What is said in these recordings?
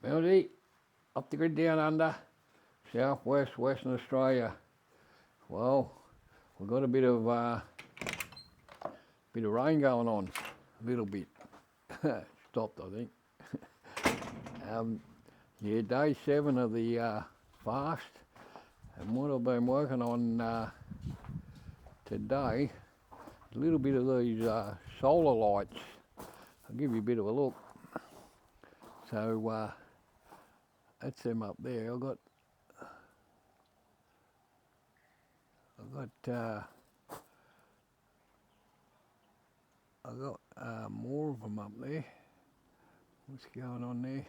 Howdy, up the grid down under, southwest, Western Australia. Well, we've got a bit of rain going on, a little bit. Stopped, I think. Yeah, day 7 of the fast, and what I've been working on today, a little bit of these solar lights. I'll give you a bit of a look. So that's them up there. I've got more of them up there. What's going on there?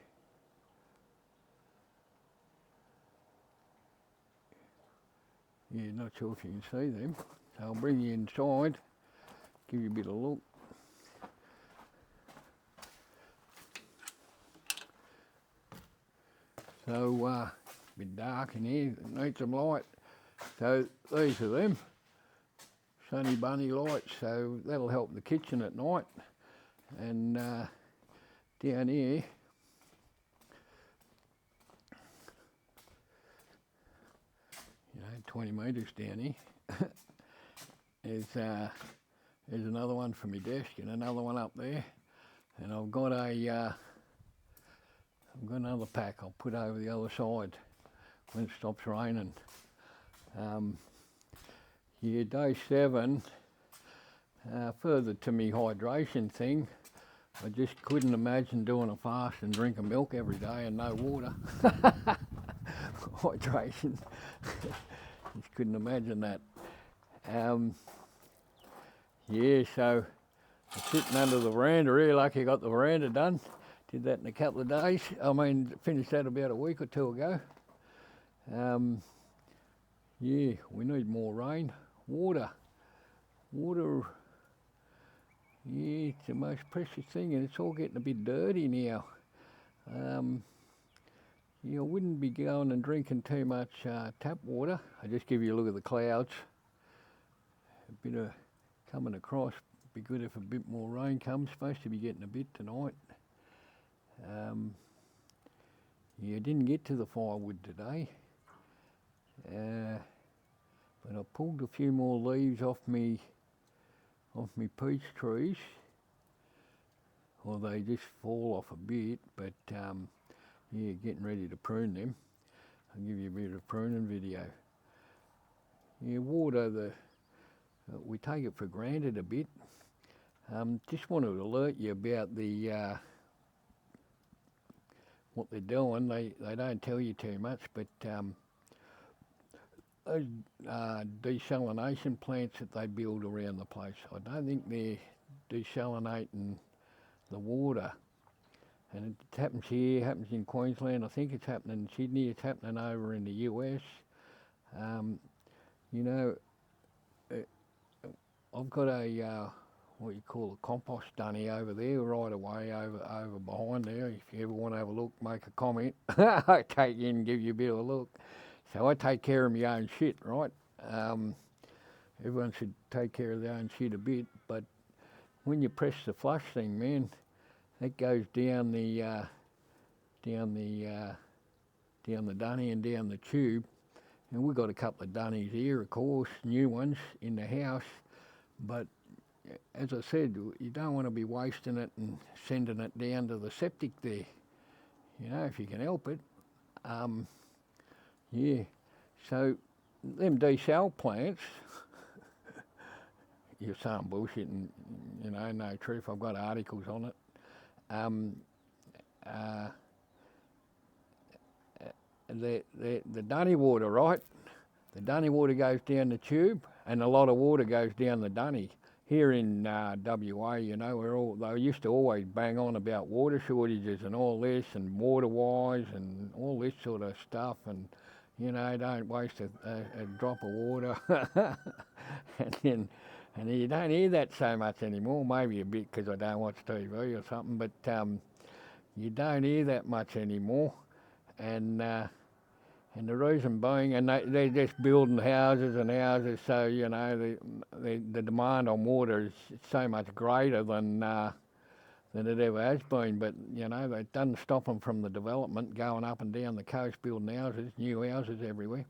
Yeah, not sure if you can see them. So I'll bring you inside, give you a bit of a look. So a bit dark in here, need some light. So these are them, sunny bunny lights, so that'll help the kitchen at night. And down here, 20 metres down here, there's another one for my desk and another one up there. And I've got another pack I'll put over the other side when it stops raining. Yeah, day 7, further to me hydration thing, I just couldn't imagine doing a fast and drinking milk every day and no water. Hydration, just couldn't imagine that. Yeah, so I'm sitting under the veranda, really lucky I got the veranda done. Did that in a couple of days. I mean, finished that about a week or two ago. Yeah, we need more rain. Water, yeah, it's the most precious thing, and it's all getting a bit dirty now. Yeah, I wouldn't be going and drinking too much tap water. I just give you a look at the clouds. A bit of coming across. Be good if a bit more rain comes. Supposed to be getting a bit tonight. Yeah, I didn't get to the firewood today. But I pulled a few more leaves off me peach trees. Well, they just fall off a bit, but yeah, getting ready to prune them. I'll give you a bit of a pruning video. Yeah, water, we take it for granted a bit. Just wanted to alert you about the what they're doing. They don't tell you too much, but those desalination plants that they build around the place, I don't think they're desalinating the water. And it happens here, happens in Queensland, I think it's happening in Sydney, it's happening over in the US. You know, I've got a, what you call a compost dunny over there, right away over behind there. If you ever want to have a look, make a comment. I take in and give you a bit of a look. So I take care of my own shit, right? Everyone should take care of their own shit a bit, but when you press the flush thing, man, that goes down the dunny and down the tube. And we've got a couple of dunnies here, of course, new ones in the house. But as I said, you don't want to be wasting it and sending it down to the septic there. You know, if you can help it. Yeah, so them desal plants, you're saying bullshit and, you know, no truth. I've got articles on it. The dunny water, right? The dunny water goes down the tube, and a lot of water goes down the dunny. Here in WA, you know, they used to always bang on about water shortages and all this, and water-wise and all this sort of stuff, and you know, don't waste a drop of water. and you don't hear that so much anymore. Maybe a bit because I don't watch TV or something, but you don't hear that much anymore. And the reason being, and they're just building houses and houses, so you know the demand on water is so much greater than than it ever has been. But, you know, that doesn't stop them from the development, going up and down the coast, building houses, new houses everywhere.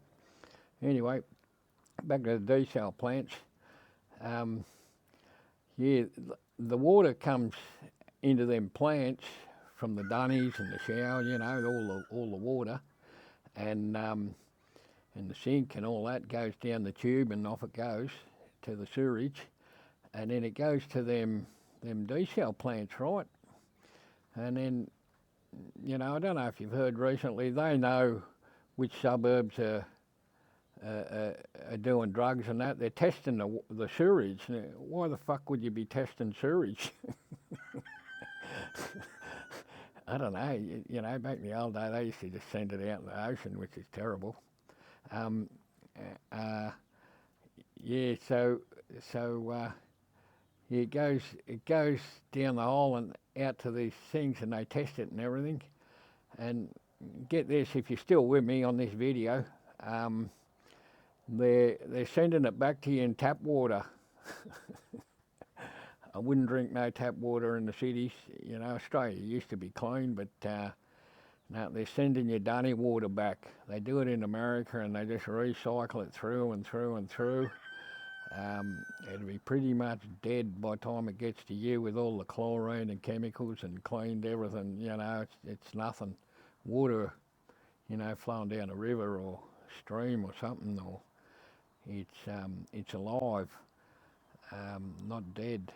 Anyway, back to the desal plants. Yeah, the water comes into them plants from the dunnies and the shower, you know, all the water, and the sink and all that goes down the tube and off it goes to the sewerage, and then it goes to them desal plants, right? And then, you know, I don't know if you've heard recently, they know which suburbs are doing drugs and that. They're testing the sewage. Now, why the fuck would you be testing sewage? I don't know. You know, back in the old day, they used to just send it out in the ocean, which is terrible. Yeah, so yeah, it goes down the hole and out to these things, and they test it and everything. And get this, if you're still with me on this video, they're sending it back to you in tap water. I wouldn't drink no tap water in the cities. You know, Australia used to be clean, but now they're sending you dunny water back. They do it in America, and they just recycle it through and through and through. It'll be pretty much dead by the time it gets to you with all the chlorine and chemicals and cleaned everything. You know, it's nothing. Water, you know, flowing down a river or stream or something, or it's alive, not dead.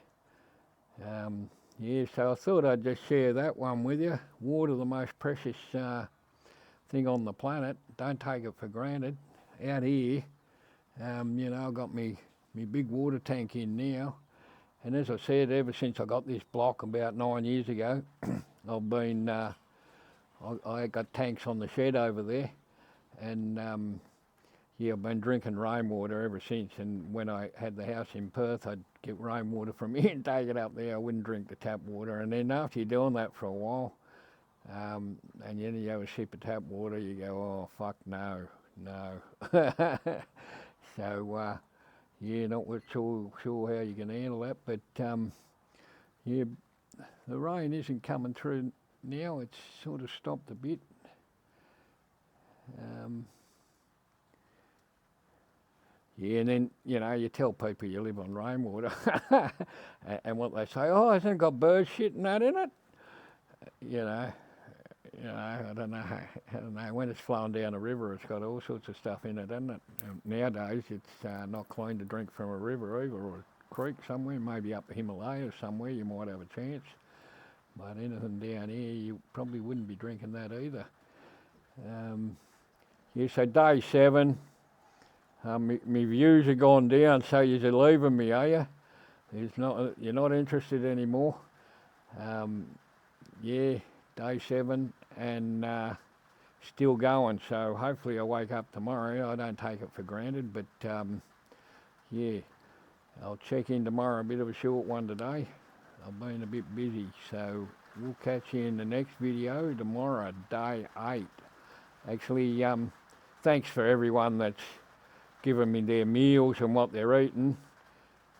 Yeah, so I thought I'd just share that one with you. Water, the most precious thing on the planet. Don't take it for granted. Out here, you know, I've got me big water tank in now, and as I said, ever since I got this block about 9 years ago, I've been I got tanks on the shed over there, and yeah, I've been drinking rainwater ever since. And when I had the house in Perth, I'd get rainwater from here and take it up there. I wouldn't drink the tap water. And then after you're doing that for a while, and then you have a sip of tap water, you go, oh fuck no. So yeah, not sure how you can handle that, but yeah, the rain isn't coming through now. It's sort of stopped a bit. Yeah, and then, you know, you tell people you live on rainwater, and what they say, oh, hasn't it got bird shit and that in it? You know, I don't know. When it's flowing down a river, it's got all sorts of stuff in it, hasn't it? Nowadays, it's not clean to drink from a river either, or a creek somewhere, maybe up the Himalayas somewhere, you might have a chance. But anything down here, you probably wouldn't be drinking that either. Yeah, so day 7. My views have gone down, so you're leaving me, are you? You're not interested anymore. Yeah, day 7 and still going. So hopefully I wake up tomorrow. I don't take it for granted, but yeah, I'll check in tomorrow. A bit of a short one today. I've been a bit busy, so we'll catch you in the next video tomorrow, day 8. Actually, thanks for everyone that's giving me their meals and what they're eating.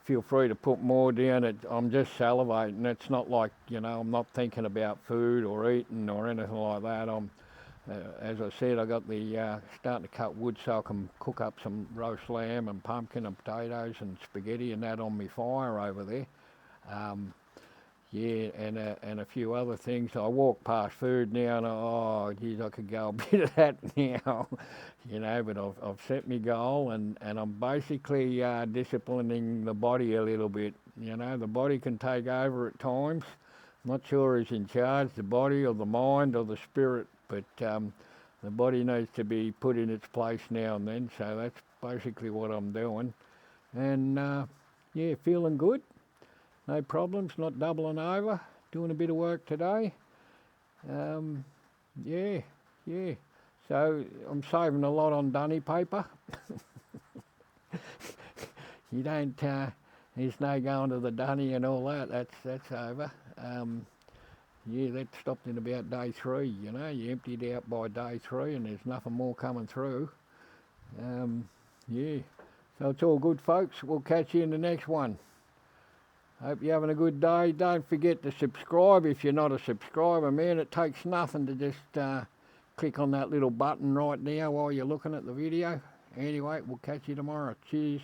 Feel free to put more down. I'm just salivating. It's not like, you know, I'm not thinking about food or eating or anything like that. As I said, I got the starting to cut wood so I can cook up some roast lamb and pumpkin and potatoes and spaghetti and that on my fire over there. Yeah, and a few other things. I walk past food now and oh, geez, I could go a bit of that now, you know. But I've set my goal, and I'm basically disciplining the body a little bit. You know, the body can take over at times. I'm not sure who's in charge, the body or the mind or the spirit, but the body needs to be put in its place now and then. So that's basically what I'm doing, and yeah, feeling good. No problems, not doubling over, doing a bit of work today. Yeah. So I'm saving a lot on dunny paper. You don't, there's no going to the dunny and all that, that's over. Yeah, that stopped in about day 3, you know, you emptied out by day 3 and there's nothing more coming through. Yeah, so it's all good folks, we'll catch you in the next one. Hope you're having a good day. Don't forget to subscribe if you're not a subscriber, man. It takes nothing to just click on that little button right now while you're looking at the video. Anyway, we'll catch you tomorrow. Cheers.